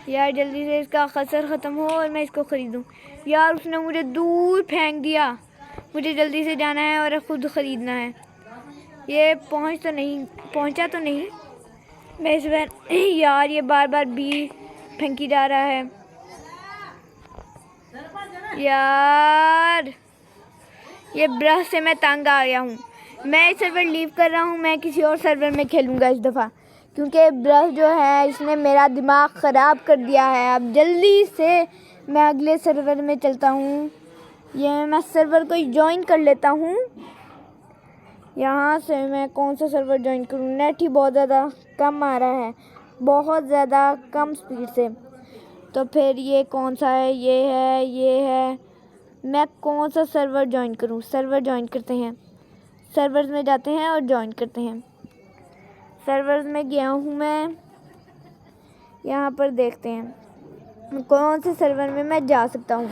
यार जल्दी से इसका खसर ख़त्म हो और मैं इसको ख़रीदूँ। यार उसने मुझे दूर फेंक दिया। मुझे जल्दी से जाना है और ख़ुद ख़रीदना है। ये पहुँचा तो नहीं। मैं इस बार यार ये बार बार बी फेंकी जा रहा है। यार ये ब्रह से मैं तंग आ गया हूँ। मैं इस सर्वर लीव कर रहा हूँ। मैं किसी और सर्वर में खेलूँगा इस दफ़ा, क्योंकि ब्रह जो है इसने मेरा दिमाग ख़राब कर दिया है। अब जल्दी से मैं अगले सर्वर में चलता हूँ। ये मैं सर्वर को ज्वाइन कर लेता हूँ। यहाँ से मैं कौन सा सर्वर ज्वाइन करूँ? नेट ही बहुत ज़्यादा कम आ रहा है, बहुत ज़्यादा कम स्पीड से। तो फिर ये कौन सा है? ये है। मैं कौन सा सर्वर ज्वाइन करूँ? सर्वर ज्वाइन करते हैं। सर्वर्स में जाते हैं और ज्वाइन करते हैं। सर्वर्स में गया हूँ मैं। यहाँ पर देखते हैं कौन से सर्वर में मैं जा सकता हूँ।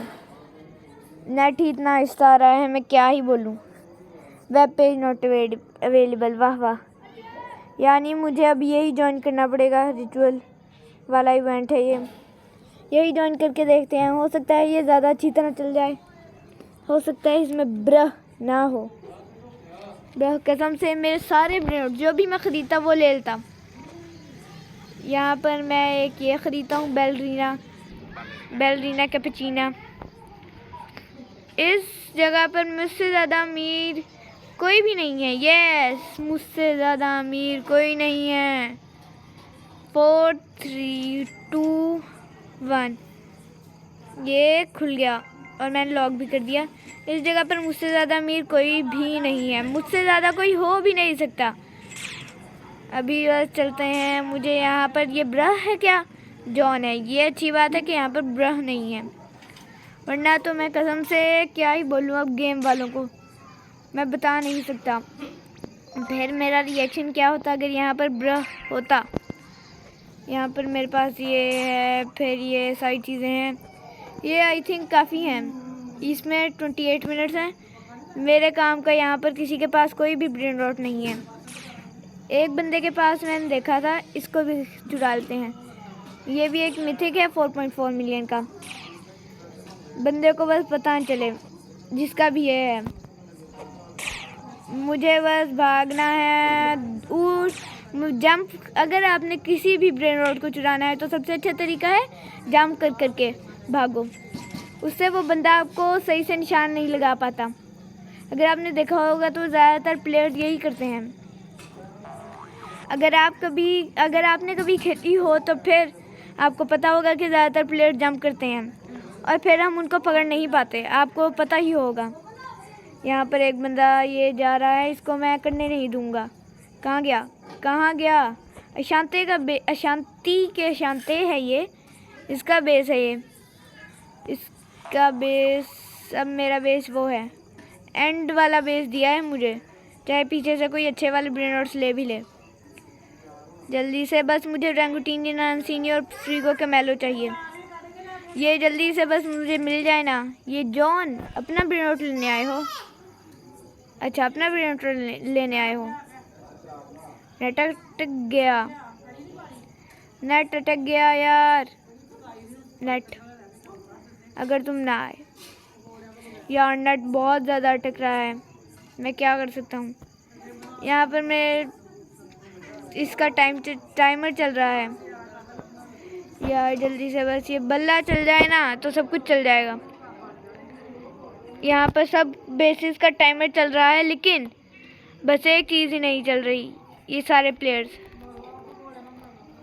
नेट ही इतना आहिस्ता आ रहा है, मैं क्या ही बोलूँ। वेब पेज नॉट अवेलेबल, वाह वाह। यानी मुझे अब यही ज्वाइन करना पड़ेगा। रिचुअल वाला इवेंट है ये, यही ज्वाइन करके देखते हैं। हो सकता है ये ज़्यादा अच्छी तरह चल जाए, हो सकता है इसमें ब्रह ना हो। ब्रह कसम से मेरे सारे ब्रेड जो भी मैं ख़रीदता वो ले लेता। यहाँ पर मैं एक ये ख़रीदता हूँ, बैलरीना कैपेचिना। इस जगह पर मुझसे ज़्यादा अमीर कोई भी नहीं है। यस, मुझसे ज़्यादा अमीर कोई नहीं है। 4 3 2 1 ये खुल गया और मैंने लॉक भी कर दिया। इस जगह पर मुझसे ज़्यादा अमीर कोई भी नहीं है, मुझसे ज़्यादा कोई हो भी नहीं सकता। अभी बस चलते हैं। मुझे यहाँ पर ये ब्रह है क्या? जॉन है। ये अच्छी बात है कि यहाँ पर ब्रह नहीं है, वरना तो मैं कसम से क्या ही बोलूँ अब गेम वालों को, मैं बता नहीं सकता फिर मेरा रिएक्शन क्या होता अगर यहाँ पर ब्रह होता। यहाँ पर मेरे पास ये है, फिर ये सारी चीज़ें हैं। ये आई थिंक काफ़ी हैं। इसमें 28 मिनट्स हैं, मेरे काम का यहाँ पर किसी के पास कोई भी ब्रेन रॉट नहीं है। एक बंदे के पास मैंने देखा था, इसको भी चुरा लेते हैं। ये भी एक मिथिक है 4.4 मिलियन का। बंदे को बस पता न चले, जिसका भी ये है। मुझे बस भागना है। जंप, अगर आपने किसी भी ब्रेन रॉट को चुराना है तो सबसे अच्छा तरीका है जंप कर करके भागो। उससे वो बंदा आपको सही से निशान नहीं लगा पाता। अगर आपने देखा होगा तो ज़्यादातर प्लेयर्स यही करते हैं। अगर आपने कभी खेली हो तो फिर आपको पता होगा कि ज़्यादातर प्लेयर जंप करते हैं और फिर हम उनको पकड़ नहीं पाते। आपको पता ही होगा। यहाँ पर एक बंदा ये जा रहा है, इसको मैं करने नहीं दूँगा। कहाँ गया? अशांति है ये, इसका बेस है ये। इसका बेस, अब मेरा बेस वो है, एंड वाला बेस दिया है मुझे, चाहे पीछे से कोई अच्छे वाले ब्रेन रॉट्स ले भी ले। जल्दी से बस मुझे रैंगुटीनी, नानसीनी और फ्रीगो के मेलो चाहिए। ये जल्दी से बस मुझे मिल जाए ना। ये जॉन, अपना ब्रेन रॉट लेने आए हो? अच्छा, अपना ब्रेन रॉट लेने आए हो। नेट अटक गया यार। नेट, अगर तुम ना आए यार, नेट बहुत ज़्यादा अटक रहा है। मैं क्या कर सकता हूँ? यहाँ पर मैं इसका टाइमर चल रहा है यार। जल्दी से बस ये बल्ला चल जाए ना तो सब कुछ चल जाएगा। यहाँ पर सब बेसिस का टाइमर चल रहा है, लेकिन बस एक चीज़ ही नहीं चल रही, ये सारे प्लेयर्स।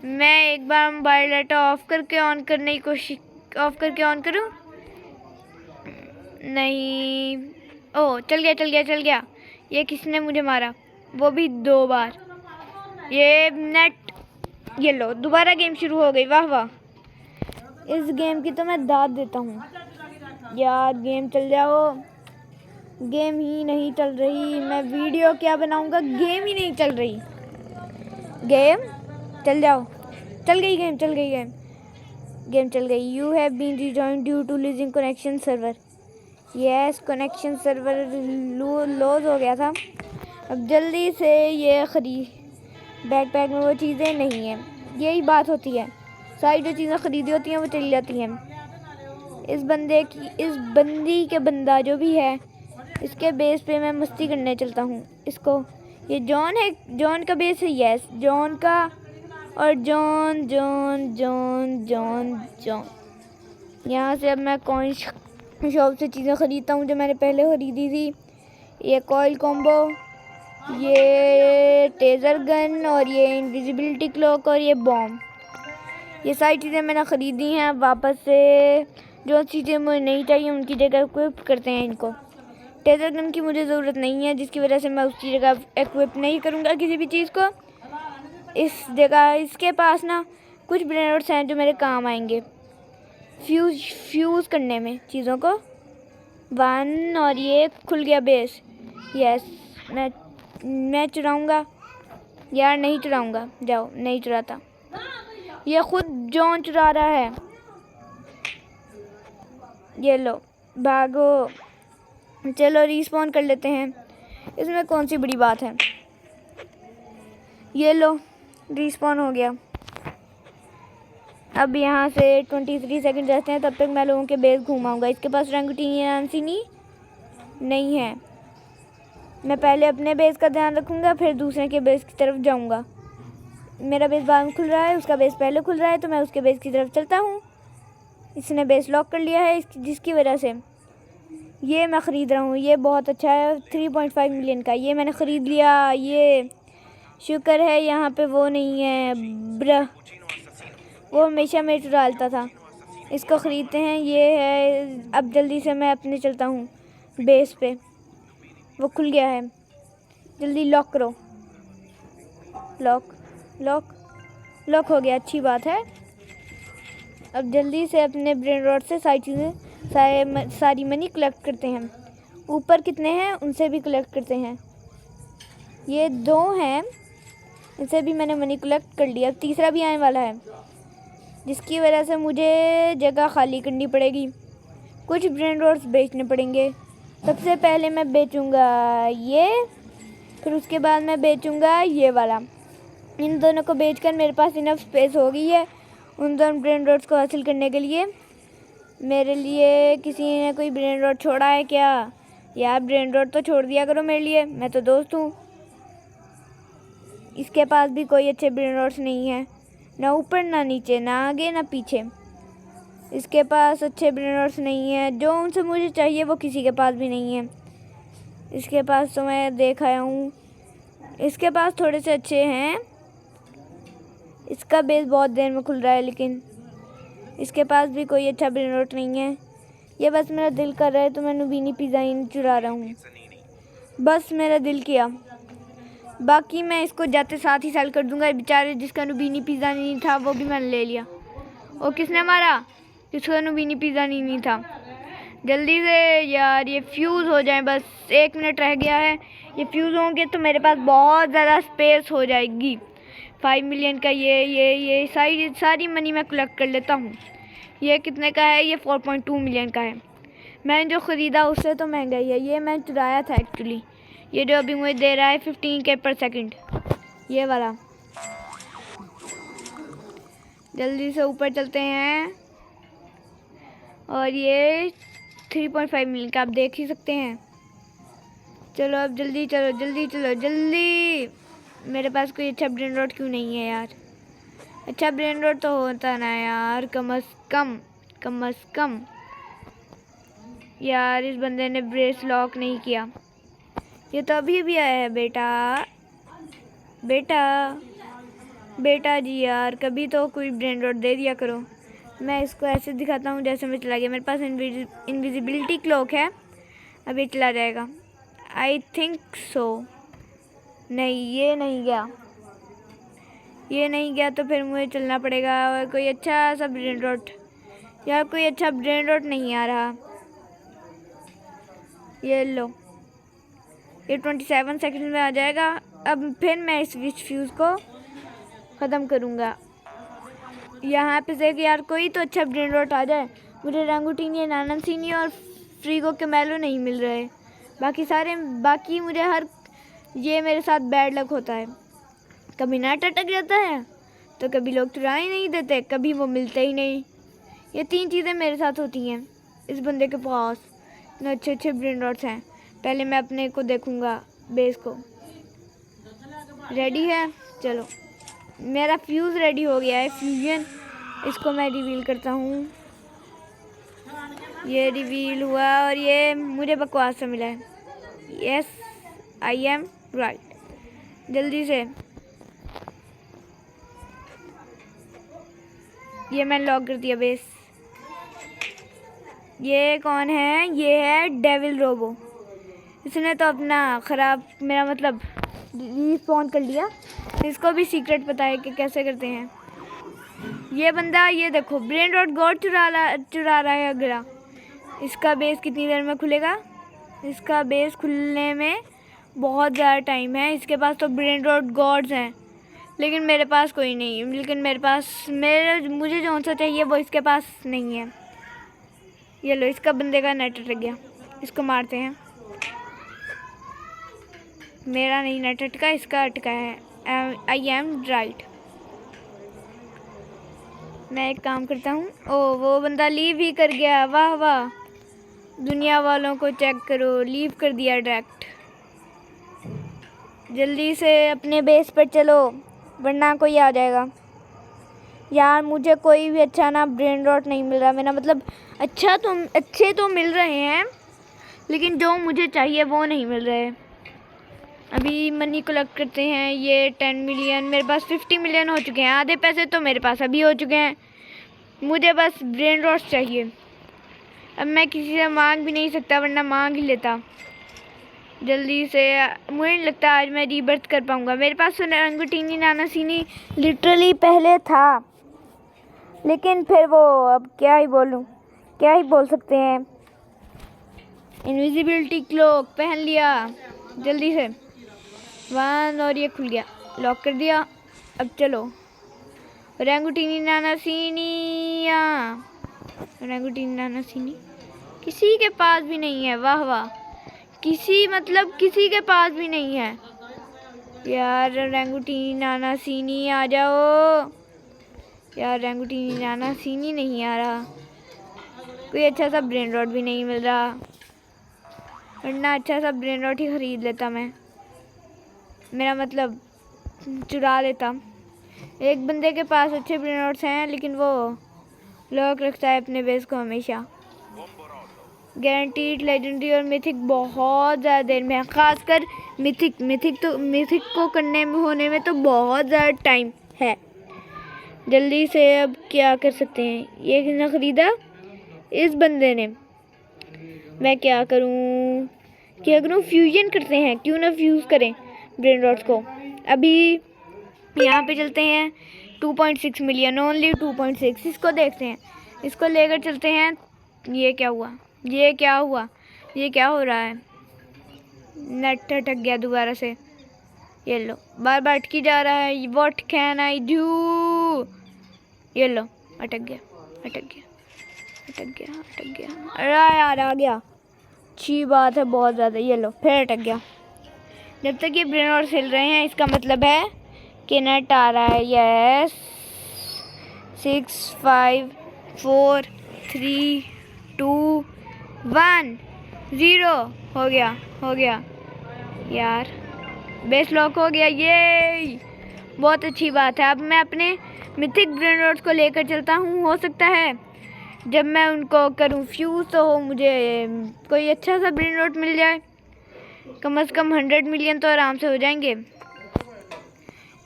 मैं एक बार मोबाइल डाटा ऑफ करके ऑन करूँ। नहीं, ओह चल गया। ये किसने मुझे मारा, वो भी 2 बार। ये नेट, ये लो, दोबारा गेम शुरू हो गई। वाह वाह, इस गेम की तो मैं दाद देता हूँ यार। गेम चल जाओ। गेम ही नहीं चल रही, मैं वीडियो क्या बनाऊँगा, गेम ही नहीं चल रही। गेम चल जाओ। चल गई game. You have been rejoined due to losing connection server. Yes, connection server loss हो गया था। अब जल्दी से ये बैकपैक में वो चीज़ें नहीं हैं। यही बात होती है, सारी जो चीज़ें ख़रीदी होती हैं वो चली जाती हैं। इस बंदी के बंदा जो भी है, इसके बेस पे मैं मस्ती करने चलता हूँ। इसको, ये जॉन है, जॉन का बेस है। यस, जॉन का। और जॉन। यहाँ से अब मैं कॉइन शॉप से चीज़ें ख़रीदता हूँ जो मैंने पहले ख़रीदी थी। ये कॉइल कॉम्बो, ये टेज़र गन, और ये इनविजिबिलिटी क्लॉक, और ये बॉम्ब। ये सारी चीज़ें मैंने ख़रीदी हैं। वापस से जो चीज़ें मुझे नहीं चाहिए उनकी जगह इक्विप करते हैं इनको। टेज़र गन की मुझे ज़रूरत नहीं है, जिसकी वजह से मैं उसकी जगह इक्विप नहीं करूँगा किसी भी चीज़ को। इस जगह इसके पास ना कुछ ब्रेन रॉट्स हैं जो मेरे काम आएंगे फ्यूज़ करने में चीज़ों को। 1, और ये खुल गया बेस। यस, मैं चुराऊँगा यार, नहीं चुराऊँगा। जाओ, नहीं चुराता। ये खुद जॉन चुरा रहा है। ये लो, भागो। चलो रीस्पॉन कर लेते हैं, इसमें कौन सी बड़ी बात है। ये लो, रीस्पॉन हो गया। अब यहाँ से 23 सेकंड रहते हैं, तब तक मैं लोगों के बेस घुमाऊँगा। इसके पास रैंगुटीनी नहीं है। मैं पहले अपने बेस का ध्यान रखूँगा, फिर दूसरे के बेस की तरफ जाऊँगा। मेरा बेस बाद में खुल रहा है, उसका बेस पहले खुल रहा है, तो मैं उसके बेस की तरफ चलता हूँ। इसने बेस लॉक कर लिया है, जिसकी वजह से ये मैं ख़रीद रहा हूँ। ये बहुत अच्छा है, 3.5 मिलियन का। ये मैंने ख़रीद लिया। ये शुक्र है यहाँ पे वो नहीं है ब्रह, वो हमेशा मेरे चुरा लेता था। इसको ख़रीदते हैं। ये है। अब जल्दी से मैं अपने चलता हूँ बेस पे। वो खुल गया है, जल्दी लॉक करो। लॉक हो गया, अच्छी बात है। अब जल्दी से अपने ब्रेन रॉट से सारी मनी कलेक्ट करते हैं। ऊपर कितने हैं उनसे भी कलेक्ट करते हैं। ये 2 हैं, इनसे भी मैंने मनी कलेक्ट कर लिया। अब तीसरा भी आने वाला है, जिसकी वजह से मुझे जगह खाली करनी पड़ेगी। कुछ ब्रेन रॉट्स बेचने पड़ेंगे सबसे पहले मैं बेचूंगा ये, फिर उसके बाद मैं बेचूंगा ये वाला। इन दोनों को बेचकर मेरे पास इनफ स्पेस हो गई है उन दोनों ब्रेन रॉट्स को हासिल करने के लिए। मेरे लिए किसी ने कोई ब्रेन रॉट छोड़ा है क्या? यार ब्रेन रॉट तो छोड़ दिया करो मेरे लिए, मैं तो दोस्त हूँ। इसके पास भी कोई अच्छे ब्रेन रॉट्स नहीं है, ना ऊपर ना नीचे, ना आगे ना पीछे। इसके पास अच्छे ब्रेन रॉट्स नहीं है, जो उनसे मुझे चाहिए वो किसी के पास भी नहीं है। इसके पास तो मैं देख आया हूँ, इसके पास थोड़े से अच्छे हैं। इसका बेस बहुत देर में खुल रहा है, लेकिन इसके पास भी कोई अच्छा ब्रेन रॉट नहीं है। ये बस मेरा दिल कर रहा है तो मैं नूबीनी पिज़्ज़ा इन चुरा रहा हूँ, बस मेरा दिल किया। बाकी मैं इसको जाते साथ ही सेल कर दूंगा। बेचारे जिसका नूबीनी पिज़्ज़ा नहीं था वो भी मैंने ले लिया। और किसने मारा? जिसका नूबीनी पिज़्ज़ा नहीं था। जल्दी से यार ये फ्यूज़ हो जाए, बस 1 मिनट रह गया है। ये फ्यूज़ होंगे तो मेरे पास बहुत ज़्यादा स्पेस हो जाएगी। 5 मिलियन का ये सारी मनी मैं कलेक्ट कर लेता हूँ। ये कितने का है? ये 4.2 मिलियन का है। मैंने जो ख़रीदा उससे तो महंगा ही है। ये मैंने चुराया था एक्चुअली। ये जो अभी मुझे दे रहा है 15K पर सेकंड, ये वाला। जल्दी से ऊपर चलते हैं। और ये 3.5 मिलियन का आप देख ही सकते हैं। चलो अब जल्दी चलो, जल्दी चलो जल्दी। मेरे पास कोई अच्छा ब्रेन रॉट क्यों नहीं है यार? अच्छा ब्रेन रॉट तो होता ना यार, कम अज़ कम। यार इस बंदे ने ब्रेस लॉक नहीं किया। ये तो अभी भी आया है। बेटा जी यार, कभी तो कोई ब्रेन रॉट दे दिया करो। मैं इसको ऐसे दिखाता हूँ जैसे मैं चला गया। मेरे पास इनविजिबिलिटी क्लॉक है, अभी चला जाएगा। I think so. नहीं, ये नहीं गया तो फिर मुझे चलना पड़ेगा। और कोई अच्छा सा ब्रेन रॉट, यार कोई अच्छा ब्रेन रॉट नहीं आ रहा। ये लो, ये 27 सेकंड में आ जाएगा। अब फिर मैं इस फ्यूज़ को ख़त्म करूँगा। यहाँ पे से यार कोई तो अच्छा ब्रेन रॉट आ जाए। मुझे रंगूटीनी, नानासीनी और फ्रीगो के मेलो नहीं मिल रहे। बाकी मुझे ये मेरे साथ बैड लक होता है। कभी नेट अटक जाता है, तो कभी लोग चुरा ही नहीं देते, कभी वो मिलते ही नहीं। ये 3 चीज़ें मेरे साथ होती हैं। इस बंदे के पास इतने अच्छे ब्रेन रॉट्स हैं। पहले मैं अपने को देखूँगा, बेस को। रेडी है? चलो, मेरा फ्यूज़ रेडी हो गया है, फ्यूजन। इसको मैं रिवील करता हूँ। ये रिवील हुआ और ये मुझे बकवास सा मिला है। Yes, I am right. जल्दी से ये मैंने लॉक कर दिया बेस। ये कौन है? ये है डेविल रोबो। इसने तो अपना मेरा मतलब रिस्पॉन कर लिया। इसको भी सीक्रेट पता है कि कैसे करते हैं। ये बंदा, ये देखो, ब्रेन रॉट गॉड चुरा रहा है अगला। इसका बेस कितनी देर में खुलेगा? इसका बेस खुलने में बहुत ज़्यादा टाइम है। इसके पास तो ब्रेन रॉट गॉड्स हैं, लेकिन मेरे पास कोई नहीं है। लेकिन मुझे जो सा चाहिए वो इसके पास नहीं है। ये लो, इसका बंदे का नेट अटक गया। इसको मारते हैं। मेरा नहीं नेट अटका, इसका अटका है। I am right. मैं एक काम करता हूँ। वो बंदा लीव ही कर गया। वाह वाह, दुनिया वालों को चेक करो, लीव कर दिया डायरेक्ट। जल्दी से अपने बेस पर चलो, वरना कोई आ जाएगा। यार मुझे कोई भी अच्छा ना ब्रेन रॉट नहीं मिल रहा। मेरा मतलब अच्छे तो मिल रहे हैं, लेकिन जो मुझे चाहिए वो नहीं मिल रहे। अभी मनी कलेक्ट करते हैं। ये 10 मिलियन, मेरे पास 50 मिलियन हो चुके हैं। आधे पैसे तो मेरे पास अभी हो चुके हैं। मुझे बस ब्रेन रॉट चाहिए। अब मैं किसी से मांग भी नहीं सकता, वरना मांग ही लेता। जल्दी से, मुझे नहीं लगता आज मैं रीबर्थ कर पाऊँगा। मेरे पास रंगूटीनी नानासीनी लिटरली पहले था, लेकिन फिर वो, अब क्या ही बोल सकते हैं। इनविजिबिलिटी क्लोक पहन लिया जल्दी से। 1 और ये खुल गया, लॉक कर दिया। अब चलो, रंगूटीनी नानासीनी किसी के पास भी नहीं है। वाह वाह, किसी के पास भी नहीं है यार। रैंगुटीनी नाना सीनी आ जाओ यार। रैंगुटीनी नाना सीनी नहीं आ रहा। कोई अच्छा सा ब्रेन रॉट भी नहीं मिल रहा, वरना अच्छा सा ब्रेन रॉट ही ख़रीद लेता मैं। मेरा मतलब चुरा लेता। एक बंदे के पास अच्छे ब्रेन रॉट्स हैं, लेकिन वो लॉक रखता है अपने बेस को हमेशा। गारंटीड लेजेंडरी और मिथिक बहुत ज़्यादा देर में है, ख़ासकर मिथिक को करने में होने में तो बहुत ज़्यादा टाइम है। जल्दी से अब क्या कर सकते हैं? ये किसने ख़रीदा? इस बंदे ने। मैं क्या करूं? फ्यूजन करते हैं, क्यों ना फ्यूज़ करें ब्रेन रॉट्स को। अभी यहाँ पे चलते हैं 2.6 मिलियन, ओनली 2.6। इसको देखते हैं, इसको लेकर चलते हैं। ये क्या हुआ? ये क्या हो रहा है? नेट अटक गया दोबारा से। ये लो, बार बार अटकी जा रहा है। What can I do? ये लो, अटक गया। अरे यार आ गया। अच्छी बात है बहुत ज़्यादा। ये लो, फिर अटक गया। जब तक ये ब्रेन रॉट्स हिल रहे हैं, इसका मतलब है कि नेट आ रहा है। यस, 6 5 4 3 2 1 0 हो गया यार। बेस लॉक हो गया। ये बहुत अच्छी बात है। अब मैं अपने मिथिक ब्रेन रॉट्स को लेकर चलता हूँ। हो सकता है जब मैं उनको करूँ फ्यूज़ तो मुझे कोई अच्छा सा ब्रेन रॉट मिल जाए। कम से कम 100 मिलियन तो आराम से हो जाएंगे।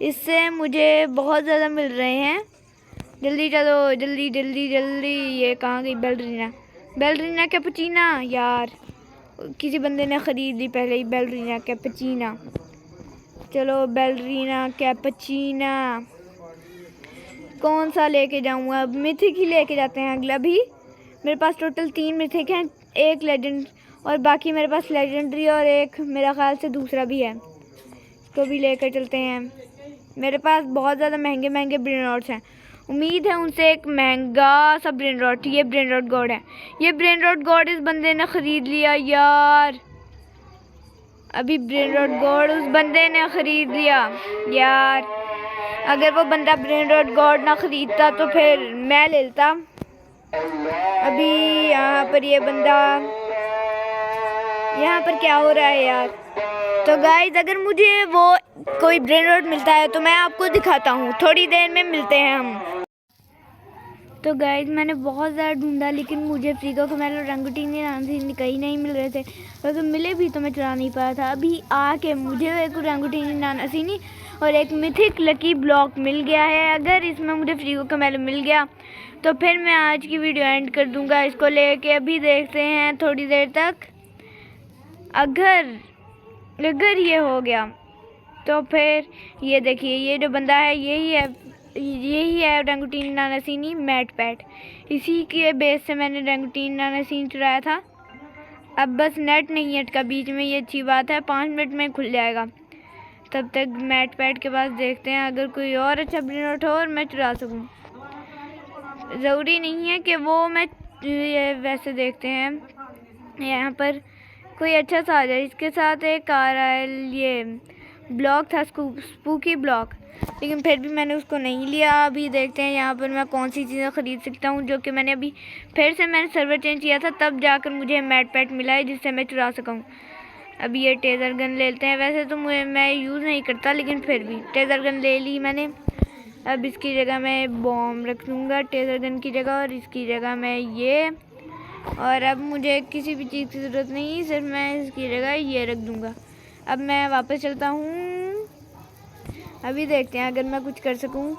इससे मुझे बहुत ज़्यादा मिल रहे हैं। जल्दी चलो, जल्दी। ये कहाँ गई? बेलरीना कैपुचिना यार। किसी बंदे ने ख़रीद ली पहले ही बेलरीना कैपुचिना। चलो बेलरीना कैपुचिना कौन सा लेके जाऊँ? अब मिथिक ही लेके जाते हैं अगला भी। मेरे पास टोटल 3 मिथिक हैं, 1 लेजेंड और बाकी मेरे पास लेजेंडरी और एक मेरा ख्याल से दूसरा भी है, तो भी लेकर चलते हैं। मेरे पास बहुत ज़्यादा महंगे ब्रेन रॉट्स हैं। उम्मीद है उनसे एक महंगा सा ब्रेन रॉट। ये ब्रेन रॉट गॉड है। ये ब्रेन रॉट गॉड इस बंदे ने ख़रीद लिया यार। अभी ब्रेन रॉट गॉड उस बंदे ने ख़रीद लिया यार। अगर वो बंदा ब्रेन रॉट गॉड ना ख़रीदता तो फिर मैं ले लेता। अभी यहाँ पर ये बंदा, यहाँ पर क्या हो रहा है यार? तो गाइज अगर मुझे वो कोई ब्रेन रॉट मिलता है तो मैं आपको दिखाता हूँ। थोड़ी देर में मिलते हैं हम। तो गाइज मैंने बहुत ज़्यादा ढूंढा, लेकिन मुझे फ्रीको को मैंने रंगुटीनी नानसीनी कहीं नहीं मिल रहे थे। अगर मिले भी तो मैं चुरा नहीं पाया था। अभी आके मुझे एक रंगुटीनी नानसीनी और एक मिथिक लकी ब्लॉक मिल गया है। अगर इसमें मुझे फ्रीको का मेलो मिल गया तो फिर मैं आज की वीडियो एंड कर दूंगा इसको लेके। अभी देखते हैं थोड़ी देर तक। अगर ये हो गया तो फिर ये देखिए, ये जो बंदा है यही है रंगुटीनी नानासीनी मैट पैट। इसी के बेस से मैंने रंगुटीनी नानासीनी चुराया था। अब बस नेट नहीं अटका बीच में, ये अच्छी बात है। 5 मिनट में खुल जाएगा। तब तक मैट पैट के पास देखते हैं अगर कोई और अच्छा ब्रेन रॉट हो और मैं चुरा सकूं। ज़रूरी नहीं है कि वो मैं ये वैसे देखते हैं यहाँ पर कोई अच्छा सा आ जाए। इसके साथ एक आ रहा है, ये ब्लॉक था स्पूकी ब्लॉक, लेकिन फिर भी मैंने उसको नहीं लिया। अभी देखते हैं यहाँ पर मैं कौन सी चीज़ें ख़रीद सकता हूँ, जो कि मैंने अभी मैंने सर्वर चेंज किया था तब जाकर मुझे मैट पैट मिला है जिससे मैं चुरा सकूँ। अभी ये टेज़र गन लेते हैं। वैसे तो मैं यूज़ नहीं करता, लेकिन फिर भी टेज़र गन ले ली मैंने। अब इसकी जगह मैं बॉम्ब रख लूँगा टेज़र गन की जगह, और इसकी जगह मैं ये। और अब मुझे किसी भी चीज़ की ज़रूरत नहीं, सिर्फ मैं इसकी जगह ये रख दूँगा। अब मैं वापस चलता हूँ। अभी देखते हैं अगर मैं कुछ कर सकूँ।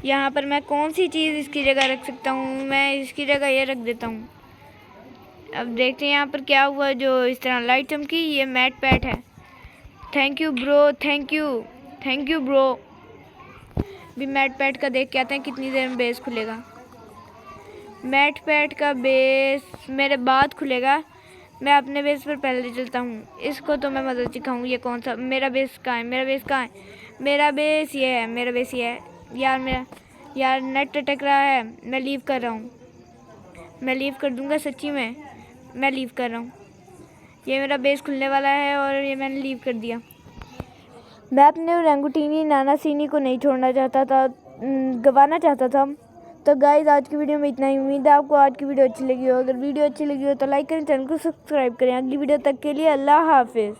यहाँ पर मैं कौन सी चीज़ इसकी जगह रख सकता हूँ। मैं इसकी जगह ये रख देता हूँ। अब देखते हैं यहाँ पर क्या हुआ जो इस तरह लाइट चमकी। ये मैट पैट है। Thank you bro, thank you bro. अभी मैट पैट का देख के आते हैं कितनी देर में बेस खुलेगा। मैट पैट का बेस मेरे बाद खुलेगा। मैं अपने बेस पर पहले चलता हूँ। इसको तो मैं मदद सिखाऊँ। ये कौन सा मेरा बेस कहाँ है? मेरा बेस ये है। यार नेट अटक रहा है। मैं लीव कर रहा हूँ। मैं लीव कर दूँगा, सच्ची में मैं लीव कर रहा हूँ। ये मेरा बेस खुलने वाला है और ये मैंने लीव कर दिया। मैं अपने ओरंगुटीनी नाना सीनी को नहीं छोड़ना चाहता था, गंवाना चाहता था। तो गाइस आज की वीडियो में इतना ही। उम्मीद है आपको आज की वीडियो अच्छी लगी हो। अगर वीडियो अच्छी लगी हो तो लाइक करें, चैनल को सब्सक्राइब करें। अगली वीडियो तक के लिए अल्लाह हाफिज़।